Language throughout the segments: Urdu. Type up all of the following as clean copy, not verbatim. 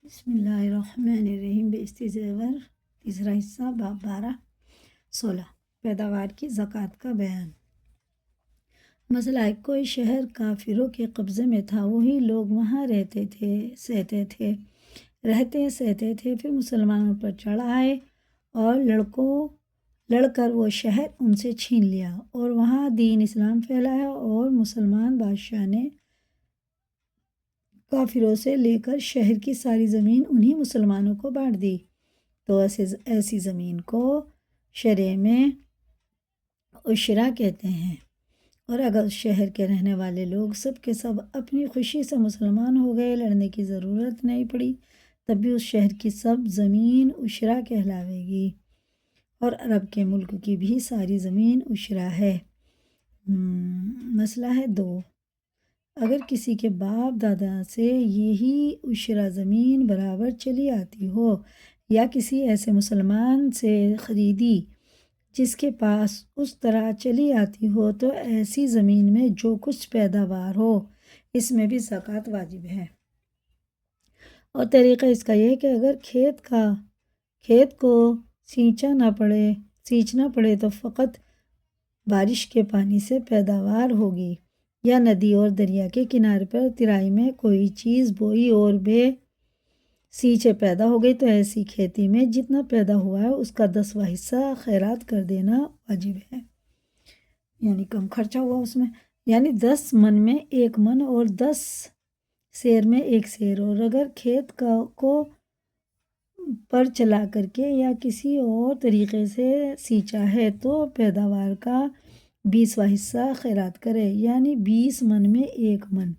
بسم اللہ الرحمن الرحیم بہشتی زیور تیسرا حصہ باب 12-16 پیداوار کی زکوٰۃ کا بیان۔ مسئلہ ہے، کوئی شہر کافروں کے قبضے میں تھا، وہی لوگ وہاں رہتے سہتے تھے، پھر مسلمانوں پر چڑھ آئے اور لڑ کر وہ شہر ان سے چھین لیا اور وہاں دین اسلام پھیلایا، اور مسلمان بادشاہ نے کافروں سے لے کر شہر کی ساری زمین انہی مسلمانوں کو بانٹ دی، تو ایسی زمین کو شرع میں عشرہ کہتے ہیں۔ اور اگر اس شہر کے رہنے والے لوگ سب کے سب اپنی خوشی سے مسلمان ہو گئے، لڑنے کی ضرورت نہیں پڑی، تب بھی اس شہر کی سب زمین عشرہ کہلاوے گی، اور عرب کے ملک کی بھی ساری زمین عشرہ ہے۔ مسئلہ ہے 2، اگر کسی کے باپ دادا سے یہی عشرہ زمین برابر چلی آتی ہو، یا کسی ایسے مسلمان سے خریدی جس کے پاس اس طرح چلی آتی ہو، تو ایسی زمین میں جو کچھ پیداوار ہو اس میں بھی زکوٰۃ واجب ہے۔ اور طریقہ اس کا یہ ہے کہ اگر کھیت کو سینچنا پڑے تو فقط بارش کے پانی سے پیداوار ہوگی، یا ندی اور دریا کے کنارے پر ترائی میں کوئی چیز بوئی اور بے سینچے پیدا ہو گئی، تو ایسی کھیتی میں جتنا پیدا ہوا ہے اس کا 10واں حصہ خیرات کر دینا واجب ہے، یعنی کم خرچہ ہوا اس میں، یعنی 10 من میں 1 من اور 10 سیر میں 1 سیر۔ اور اگر کھیت کو پر چلا کر کے یا کسی اور طریقے سے سینچا ہے تو پیداوار کا 20واں حصہ خیرات کرے، یعنی 20 من میں 1 من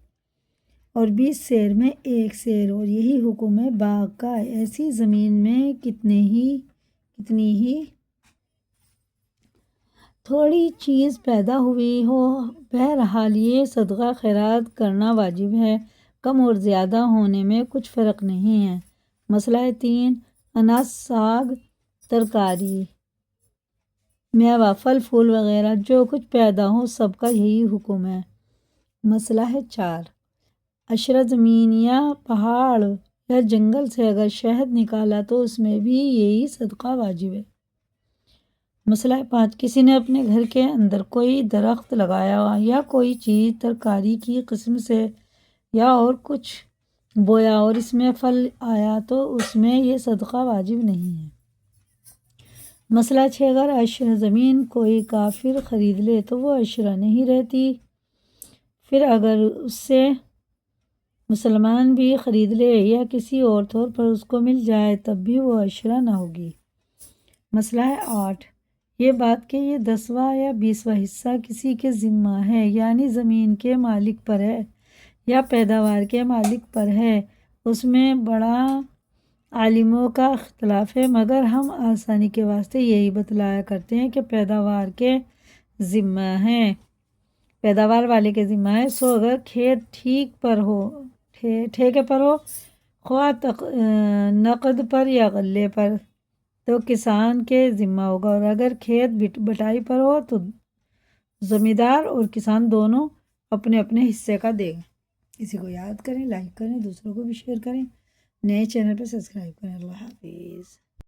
اور 20 سیر میں 1 سیر۔ اور یہی حکم ہے باغ کا، ایسی زمین میں کتنی ہی تھوڑی چیز پیدا ہوئی ہو، بہرحال یہ صدقہ خیرات کرنا واجب ہے، کم اور زیادہ ہونے میں کچھ فرق نہیں ہے۔ مسئلہ 3، اناج، ساگ، ترکاری، میوہ، پھل پھول وغیرہ جو کچھ پیدا ہو سب کا یہی حکم ہے۔ مسئلہ ہے 4، عشرہ زمین یا پہاڑ یا جنگل سے اگر شہد نکالا تو اس میں بھی یہی صدقہ واجب ہے۔ مسئلہ ہے 5، کسی نے اپنے گھر کے اندر کوئی درخت لگایا یا کوئی چیز ترکاری کی قسم سے یا اور کچھ بویا اور اس میں پھل آیا تو اس میں یہ صدقہ واجب نہیں ہے۔ مسئلہ 6، اگر عشرہ زمین کوئی کافر خرید لے تو وہ عشرہ نہیں رہتی، پھر اگر اس سے مسلمان بھی خرید لے یا کسی اور طور پر اس کو مل جائے تب بھی وہ عشرہ نہ ہوگی۔ مسئلہ ہے 8، یہ بات کہ یہ 10واں یا 20واں حصہ کسی کے ذمہ ہے، یعنی زمین کے مالک پر ہے یا پیداوار کے مالک پر ہے، اس میں بڑا عالموں کا اختلاف ہے، مگر ہم آسانی کے واسطے یہی بتلایا کرتے ہیں کہ پیداوار والے کے ذمہ ہے۔ سو اگر کھیت ٹھیکے پر ہو، خواہ نقد پر یا غلے پر، تو کسان کے ذمہ ہوگا، اور اگر کھیت بٹائی پر ہو تو زمیندار اور کسان دونوں اپنے اپنے حصے کا دیں گے۔ اسی کو یاد کریں، لائک کریں، دوسروں کو بھی شیئر کریں، نئے چینل پہ سبسکرائب کریں۔ اللہ حافظ۔